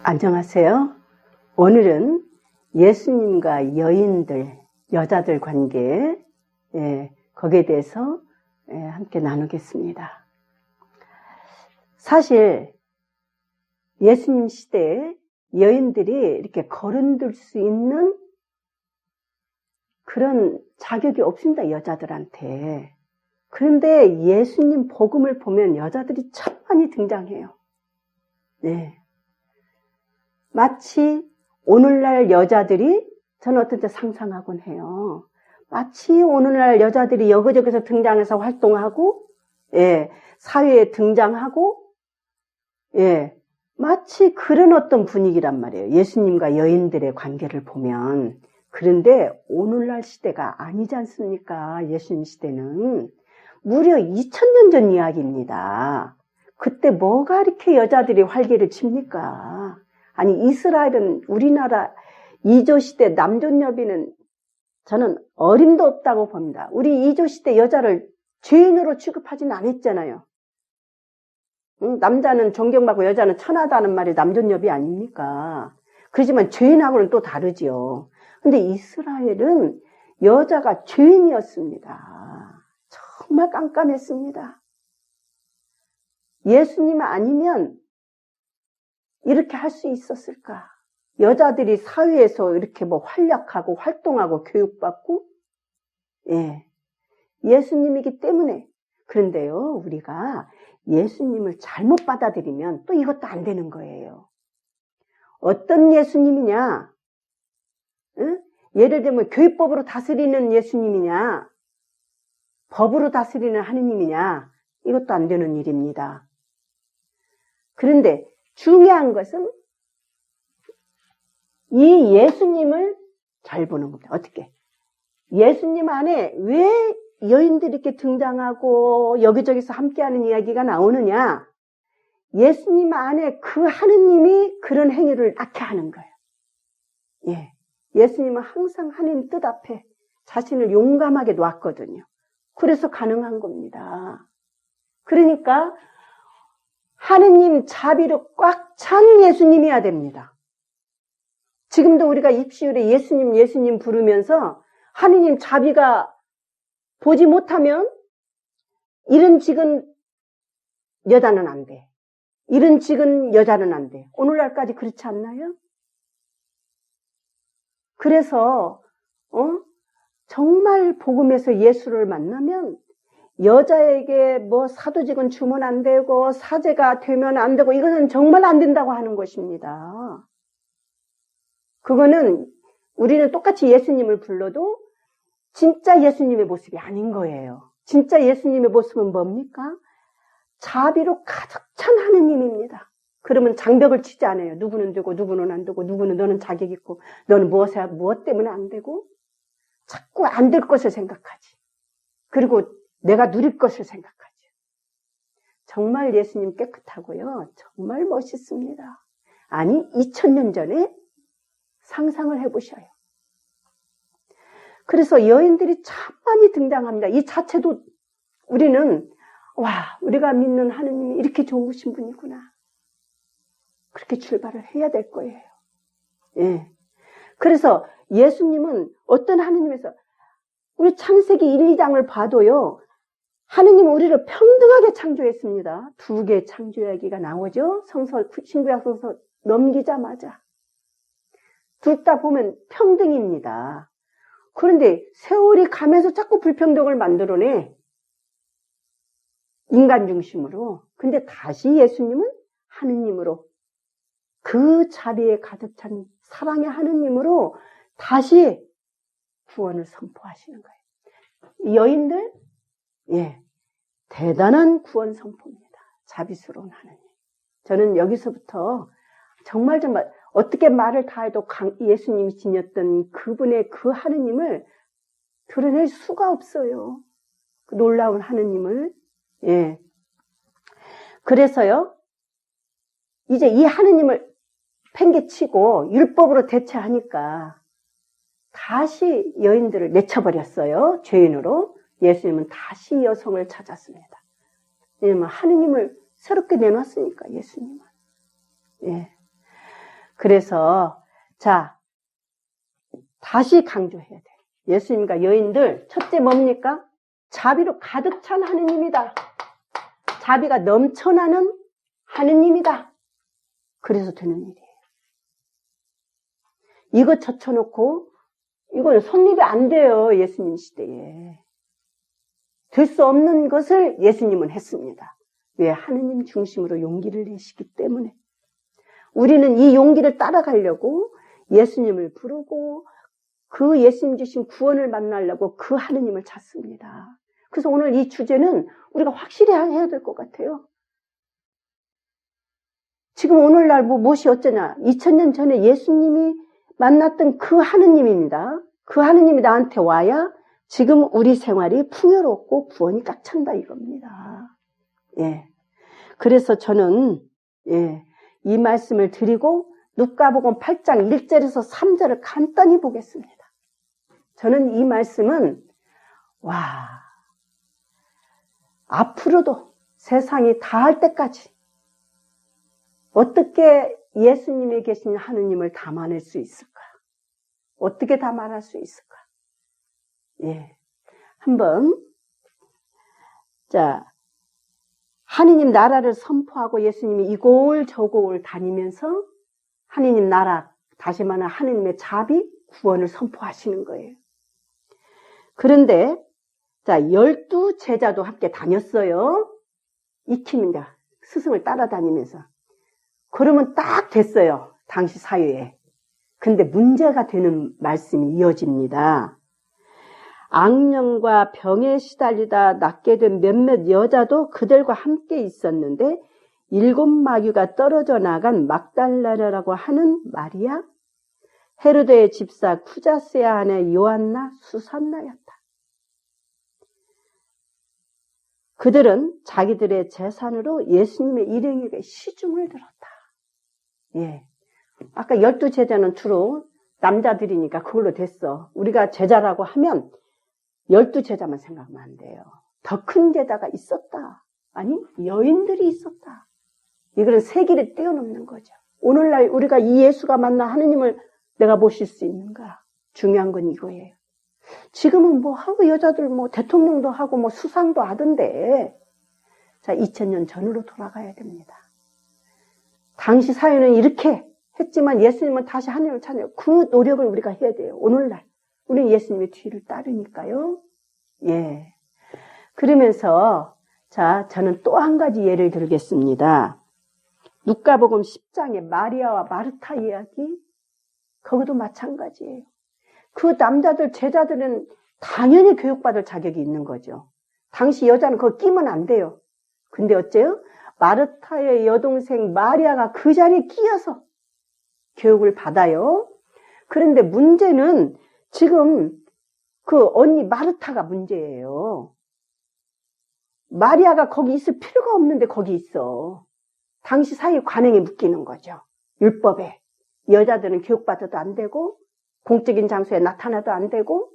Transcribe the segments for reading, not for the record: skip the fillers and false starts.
안녕하세요. 오늘은 예수님과 여인들, 여자들 관계, 거기에 대해서 함께 나누겠습니다. 사실 예수님 시대에 여인들이 이렇게 거론될 수 있는 그런 자격이 없습니다, 여자들한테. 그런데 예수님 복음을 보면 여자들이 참 많이 등장해요. 네. 마치 오늘날 여자들이, 저는 어떤 때 상상하곤 해요. 마치 오늘날 여자들이 여기저기서 등장해서 활동하고, 사회에 등장하고, 마치 그런 어떤 분위기란 말이에요. 예수님과 여인들의 관계를 보면. 그런데 오늘날 시대가 아니지 않습니까? 예수님 시대는 무려 2000년 전 이야기입니다. 그때 뭐가 이렇게 여자들이 활개를 칩니까? 아니, 이스라엘은 우리나라 이조시대 남존여비는 저는 어림도 없다고 봅니다. 우리 이조시대 여자를 죄인으로 취급하지는 않았잖아요. 남자는 존경받고 여자는 천하다는 말이 남존여비 아닙니까? 그렇지만 죄인하고는 또 다르지요. 근데 이스라엘은 여자가 죄인이었습니다. 정말 깜깜했습니다. 예수님 아니면 이렇게 할 수 있었을까? 여자들이 사회에서 이렇게 활약하고 활동하고 교육받고, 예수님이기 때문에. 그런데요, 우리가 예수님을 잘못 받아들이면 또 이것도 안 되는 거예요. 어떤 예수님이냐? 예를 들면 교육법으로 다스리는 예수님이냐? 법으로 다스리는 하느님이냐? 이것도 안 되는 일입니다. 그런데 중요한 것은 이 예수님을 잘 보는 겁니다. 어떻게? 예수님 안에 왜 여인들이 이렇게 등장하고 여기저기서 함께하는 이야기가 나오느냐? 예수님 안에 그 하느님이 그런 행위를 낳게 하는 거예요. 예수님은 항상 하느님 뜻 앞에 자신을 용감하게 놨거든요. 그래서 가능한 겁니다. 그러니까 하느님 자비로 꽉 찬 예수님이어야 됩니다. 지금도 우리가 입시율에 예수님 부르면서 하느님 자비가 보지 못하면 이런 직은 여자는 안 돼. 이런 직은 여자는 안 돼. 오늘날까지 그렇지 않나요? 그래서 정말 복음에서 예수를 만나면 여자에게 사도직은 주면 안 되고 사제가 되면 안 되고 이것은 정말 안 된다고 하는 것입니다. 그거는 우리는 똑같이 예수님을 불러도 진짜 예수님의 모습이 아닌 거예요. 진짜 예수님의 모습은 뭡니까? 자비로 가득 찬 하느님입니다. 그러면 장벽을 치지 않아요. 누구는 되고 누구는 안 되고 누구는 너는 자격 있고 너는 무엇 때문에 안 되고 자꾸 안 될 것을 생각하지. 그리고 내가 누릴 것을 생각하죠. 정말 예수님 깨끗하고요. 정말 멋있습니다. 아니 2000년 전에 상상을 해보셔요. 그래서 여인들이 참 많이 등장합니다. 이 자체도 우리는 우리가 믿는 하느님이 이렇게 좋으신 분이구나. 그렇게 출발을 해야 될 거예요. 그래서 예수님은 어떤 하느님에서 우리 창세기 1, 2장을 봐도요. 하느님은 우리를 평등하게 창조했습니다. 2개의 창조 이야기가 나오죠. 신구약 성서 넘기자마자. 둘 다 보면 평등입니다. 그런데 세월이 가면서 자꾸 불평등을 만들어내. 인간 중심으로. 근데 다시 예수님은 하느님으로 그 자비에 가득 찬 사랑의 하느님으로 다시 구원을 선포하시는 거예요. 여인들, 대단한 구원 선포입니다. 자비스러운 하느님. 저는 여기서부터 정말 어떻게 말을 다 해도 예수님이 지녔던 그분의 그 하느님을 드러낼 수가 없어요. 그 놀라운 하느님을. 그래서요, 이제 이 하느님을 팽개치고 율법으로 대체하니까 다시 여인들을 내쳐버렸어요. 죄인으로. 예수님은 다시 여성을 찾았습니다. 왜냐면 하느님을 새롭게 내놨으니까, 예수님은. 그래서 자, 다시 강조해야 돼. 예수님과 여인들 첫째 뭡니까? 자비로 가득 찬 하느님이다. 자비가 넘쳐나는 하느님이다. 그래서 되는 일이에요. 이거 젖혀놓고 이건 성립이 안 돼요. 예수님 시대에. 될 수 없는 것을 예수님은 했습니다. 왜? 하느님 중심으로 용기를 내시기 때문에. 우리는 이 용기를 따라가려고 예수님을 부르고 그 예수님 주신 구원을 만나려고 그 하느님을 찾습니다. 그래서 오늘 이 주제는 우리가 확실히 해야 될 것 같아요. 지금 오늘날 무엇이 어쩌냐. 2000년 전에 예수님이 만났던 그 하느님입니다. 그 하느님이 나한테 와야 지금 우리 생활이 풍요롭고 구원이 꽉 찬다 이겁니다. 예. 그래서 저는 이 말씀을 드리고 누가복음 8장 1절에서 3절을 간단히 보겠습니다. 저는 이 말씀은 앞으로도 세상이 다할 때까지 어떻게 예수님이 계신 하느님을 담아낼 수 있을까? 어떻게 담아낼 수 있을까? 한번 자, 하느님 나라를 선포하고 예수님이 이곳 저곳 다니면서 하느님 나라, 다시 말하면 하느님의 자비, 구원을 선포하시는 거예요. 그런데 자, 12 제자도 함께 다녔어요. 익힙니다. 스승을 따라다니면서. 그러면 딱 됐어요. 당시 사회에. 근데 문제가 되는 말씀이 이어집니다. 악령과 병에 시달리다 낫게 된 몇몇 여자도 그들과 함께 있었는데 7 마귀가 떨어져 나간 막달라라고 하는 마리아, 헤로데의 집사 쿠자스의 아내 요한나, 수산나였다. 그들은 자기들의 재산으로 예수님의 일행에게 시중을 들었다. 아까 12 제자는 주로 남자들이니까 그걸로 됐어. 우리가 제자라고 하면 12 제자만 생각하면 안 돼요. 더 큰 제자가 있었다. 아니, 여인들이 있었다. 이거는 세기를 뛰어넘는 거죠. 오늘날 우리가 이 예수가 만나 하느님을 내가 모실 수 있는가? 중요한 건 이거예요. 지금은 뭐 하고 여자들 뭐 대통령도 하고 뭐 수상도 하던데. 자, 2000년 전으로 돌아가야 됩니다. 당시 사회는 이렇게 했지만 예수님은 다시 하느님을 찾아요. 그 노력을 우리가 해야 돼요. 오늘날. 우리는 예수님의 뒤를 따르니까요. 그러면서 자, 저는 또 한 가지 예를 들겠습니다. 누가복음 10장의 마리아와 마르타 이야기. 거기도 마찬가지예요. 그 남자들, 제자들은 당연히 교육받을 자격이 있는 거죠. 당시 여자는 그거 끼면 안 돼요. 근데 어째요? 마르타의 여동생 마리아가 그 자리에 끼어서 교육을 받아요. 그런데 문제는 지금 그 언니 마르타가 문제예요. 마리아가 거기 있을 필요가 없는데 거기 있어. 당시 사회 관행에 묶이는 거죠. 율법에. 여자들은 교육받아도 안 되고 공적인 장소에 나타나도 안 되고.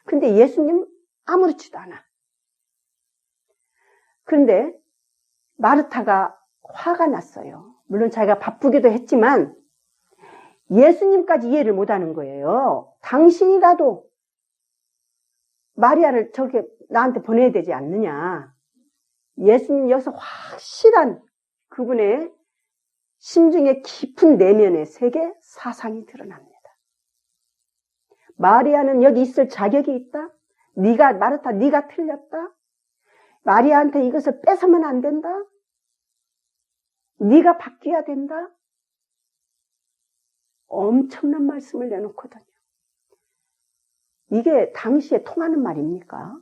근데 예수님 아무렇지도 않아. 그런데 마르타가 화가 났어요. 물론 자기가 바쁘기도 했지만 예수님까지 이해를 못하는 거예요. 당신이라도 마리아를 저렇게 나한테 보내야 되지 않느냐. 예수님 여기서 확실한 그분의 심중의 깊은 내면의 세계 사상이 드러납니다. 마리아는 여기 있을 자격이 있다. 마르타 네가 틀렸다. 마리아한테 이것을 뺏으면 안 된다. 네가 바뀌어야 된다. 엄청난 말씀을 내놓거든요. 이게 당시에 통하는 말입니까?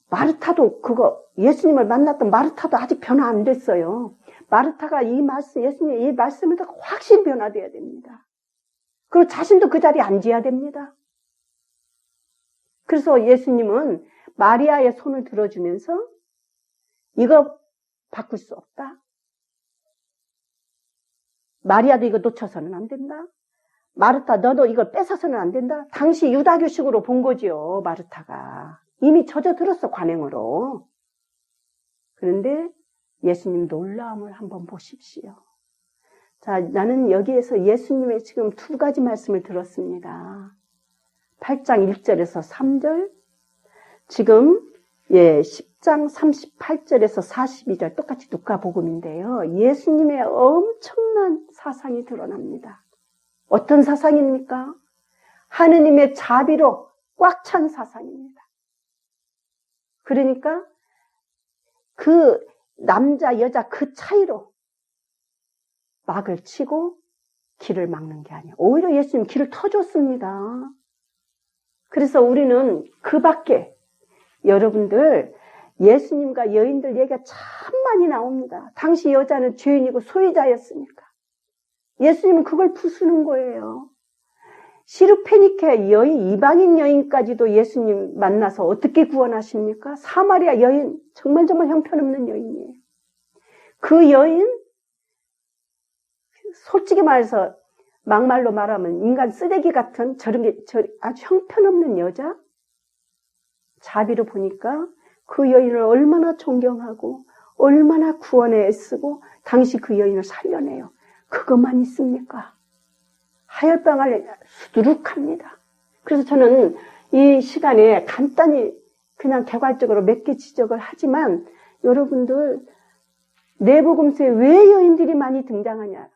마르타도 예수님을 만났던 마르타도 아직 변화 안 됐어요. 마르타가 예수님의 이 말씀을 듣고 확실히 변화돼야 됩니다. 그리고 자신도 그 자리에 앉아야 됩니다. 그래서 예수님은 마리아의 손을 들어주면서 이거 바꿀 수 없다. 마리아도 이거 놓쳐서는 안 된다. 마르타 너도 이걸 뺏어서는 안 된다. 당시 유다교식으로 본 거죠. 마르타가. 이미 젖어들었어 관행으로. 그런데 예수님 놀라움을 한번 보십시오. 자, 나는 여기에서 예수님의 지금 두 가지 말씀을 들었습니다. 8장 1절에서 3절, 지금 10장 38절에서 42절 똑같이 누가복음인데요. 예수님의 엄청난 사상이 드러납니다. 어떤 사상입니까? 하느님의 자비로 꽉 찬 사상입니다. 그러니까 그 남자 여자 그 차이로 막을 치고 길을 막는 게 아니에요. 오히려 예수님 길을 터줬습니다. 그래서 우리는 그 밖에 여러분들 예수님과 여인들 얘기가 참 많이 나옵니다. 당시 여자는 죄인이고 소유자였으니까. 예수님은 그걸 부수는 거예요. 시루페니케 여인, 이방인 여인까지도 예수님 만나서 어떻게 구원하십니까? 사마리아 여인, 정말 형편없는 여인이에요. 그 여인, 솔직히 말해서 막말로 말하면 인간 쓰레기 같은 아주 형편없는 여자, 자비로 보니까 그 여인을 얼마나 존경하고 얼마나 구원에 애쓰고 당시 그 여인을 살려내요. 그것만 있습니까? 하혈병을 수두룩합니다. 그래서 저는 이 시간에 간단히 그냥 개괄적으로 몇 개 지적을 하지만 여러분들 내복음서에 왜 여인들이 많이 등장하냐?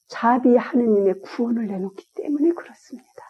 자비 하느님의 구원을 내놓기 때문에 그렇습니다.